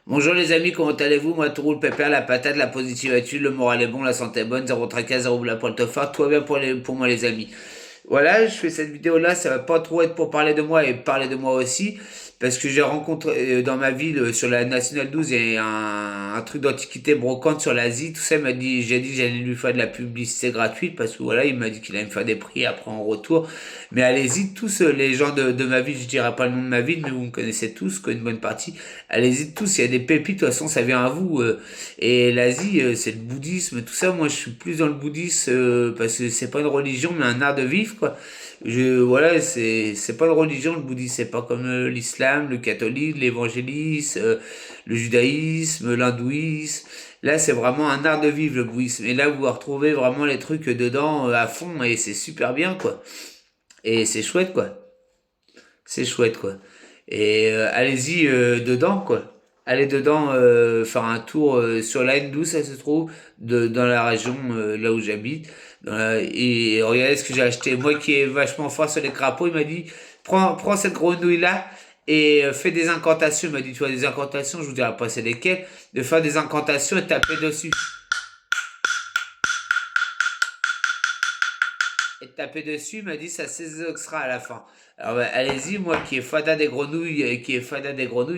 Bonjour les amis, comment allez-vous? Moi, tout roule pépère, la patate, la positive attitude, le moral est bon, la santé est bonne, zéro tracas, zéro boule à poil phare, tout va bien pour moi les amis. Voilà, je fais cette vidéo là, ça va pas trop être pour parler de moi et parler de moi aussi, parce que j'ai rencontré dans ma ville, sur la Nationale 12, il y a un truc d'antiquité brocante sur l'Asie, tout ça, j'ai dit que j'allais lui faire de la publicité gratuite, parce que voilà, il m'a dit qu'il allait me faire des prix après en retour. Mais allez-y tous, les gens de ma ville, je dirai pas le nom de ma ville, mais vous me connaissez tous, une bonne partie. Allez-y tous, il y a des pépites, de toute façon ça vient à vous. Et l'Asie, c'est le bouddhisme, tout ça. Moi je suis plus dans le bouddhisme, parce que c'est pas une religion, mais un art de vivre, quoi. Voilà, c'est pas une religion, le bouddhisme, c'est pas comme l'islam, le catholique, l'évangélisme, le judaïsme, l'hindouisme. Là, c'est vraiment un art de vivre, le bouddhisme. Et là, vous retrouvez vraiment les trucs dedans à fond, et c'est super bien, quoi. Et c'est chouette, quoi. C'est chouette, quoi. Et allez-y dedans, quoi. Allez dedans faire un tour sur la N12, ça se trouve, dans la région là où j'habite. Et regardez ce que j'ai acheté. Moi qui est vachement fort sur les crapauds, il m'a dit, prends cette grenouille-là et fais des incantations. Il m'a dit, tu vois, des incantations, je vous dirai pas c'est lesquelles, de faire des incantations et taper dessus. Et taper dessus, il m'a dit ça s'exaucera à la fin. Alors bah, allez-y, moi qui est fada des grenouilles,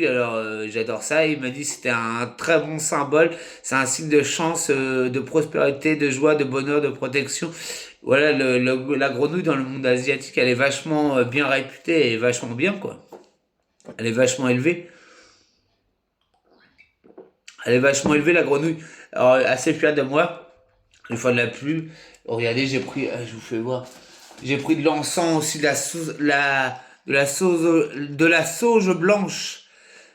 alors j'adore ça. Il m'a dit c'était un très bon symbole, c'est un signe de chance, de prospérité, de joie, de bonheur, de protection. Voilà, la grenouille dans le monde asiatique, elle est vachement bien réputée et vachement bien, quoi. Elle est vachement élevée. Elle est vachement élevée, la grenouille. Alors, assez fière de moi. Une fois de la pluie. Regardez, j'ai pris, je vous fais voir. J'ai pris de l'encens aussi, de la sauge blanche.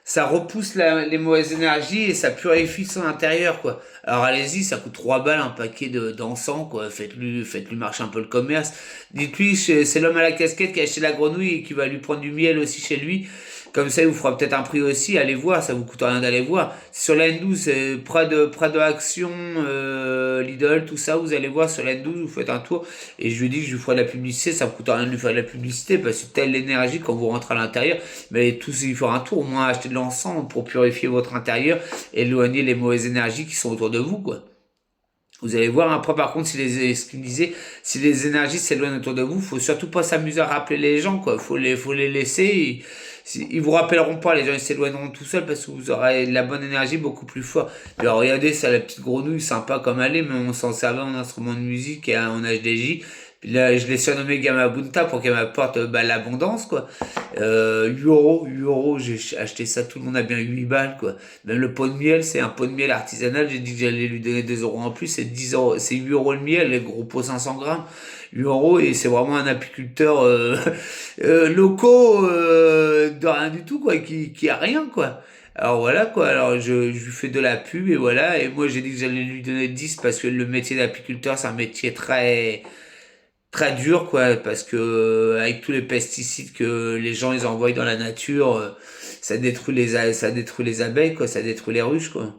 Ça repousse les mauvaises énergies et ça purifie son intérieur, quoi. Alors allez-y, ça coûte 3 balles un paquet d'encens, quoi. Faites-lui marcher un peu le commerce. Dites-lui, c'est l'homme à la casquette qui a acheté la grenouille et qui va lui prendre du miel aussi chez lui. Comme ça, il vous fera peut-être un prix aussi. Allez voir, ça vous coûte rien d'aller voir. Sur la N12, c'est près de Action, Lidl, tout ça. Vous allez voir sur la N12, vous faites un tour. Et je lui dis que je lui ferai de la publicité. Ça me coûte rien de lui faire de la publicité parce que telle l'énergie quand vous rentrez à l'intérieur. Mais tous, il faut un tour. Au moins, acheter de l'encens pour purifier votre intérieur, éloigner les mauvaises énergies qui sont autour de vous, quoi. Vous allez voir, après, par contre, ce qu'il me disait, si les énergies s'éloignent autour de vous, faut surtout pas s'amuser à rappeler les gens, quoi. Faut les laisser. Ils vous rappelleront pas, les gens, ils s'éloigneront tout seuls parce que vous aurez de la bonne énergie beaucoup plus fort. Alors, regardez, ça, la petite grenouille, sympa comme elle est, mais on s'en servait en instrument de musique et en HDJ. Puis là, je l'ai surnommé Gamabunta pour qu'elle m'apporte l'abondance, quoi. 8 euros, j'ai acheté ça, tout le monde a bien 8 balles, quoi. Même le pot de miel, c'est un pot de miel artisanal, j'ai dit que j'allais lui donner 2 euros en plus, c'est 10 euros, c'est 8 euros le miel, les gros pots 500 grammes. 8 euros et c'est vraiment un apiculteur locaux de rien du tout, quoi, qui a rien, quoi. Alors voilà quoi, alors je lui fais de la pub et voilà, et moi j'ai dit que j'allais lui donner 10 parce que le métier d'apiculteur c'est un métier très dur quoi parce que avec tous les pesticides que les gens ils envoient dans la nature, ça détruit les abeilles quoi, ça détruit les ruches quoi.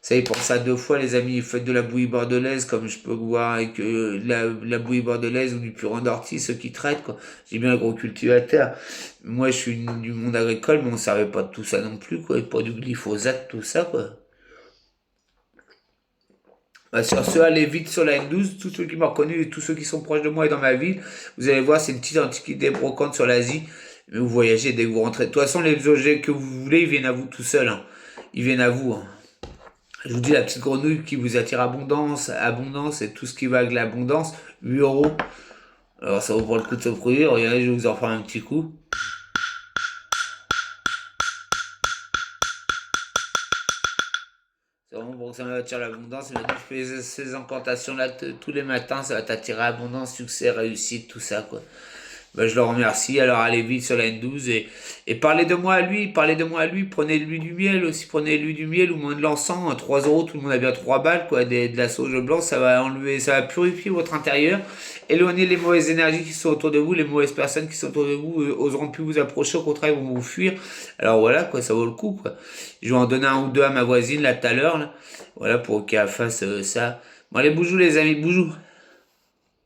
Ça y est, pour ça deux fois les amis, faites de la bouillie bordelaise comme je peux voir avec la bouillie bordelaise ou du purin d'ortie ceux qui traitent quoi. J'ai bien un gros cultivateur. Moi je suis du monde agricole mais on savait pas de tout ça non plus quoi, et pas du glyphosate tout ça quoi. Bah, sur ce, allez vite sur la N12, tous ceux qui m'ont reconnu et tous ceux qui sont proches de moi et dans ma ville, vous allez voir, c'est une petite antiquité brocante sur l'Asie. Mais vous voyagez dès que vous rentrez. De toute façon, les objets que vous voulez, ils viennent à vous tout seuls, hein. Ils viennent à vous, hein. Je vous dis, la petite grenouille qui vous attire abondance et tout ce qui va avec l'abondance, 8 euros. Alors ça vaut pas le coup de se priver. Regardez, je vais vous en faire un petit coup. C'est vraiment pour que ça m'attire l'abondance. Il m'a dit, fais ces incantations-là tous les matins, ça va t'attirer abondance, succès, réussite, tout ça, quoi. Ben, je le remercie. Alors allez vite sur la N12 et parlez de moi à lui, parlez de moi à lui. Prenez-lui du miel aussi, prenez-lui du miel ou moins de l'encens. 3 euros, tout le monde a bien 3 balles, quoi. De la sauge blanche, ça va enlever, ça va purifier votre intérieur. Éloigner les mauvaises énergies qui sont autour de vous, les mauvaises personnes qui sont autour de vous oseront plus vous approcher, au contraire, ils vont vous fuir. Alors voilà, quoi, ça vaut le coup, quoi. Je vais en donner un ou deux à ma voisine là tout à l'heure, là. Voilà, pour qu'elle fasse ça. Bon, allez, boujou les amis, boujou.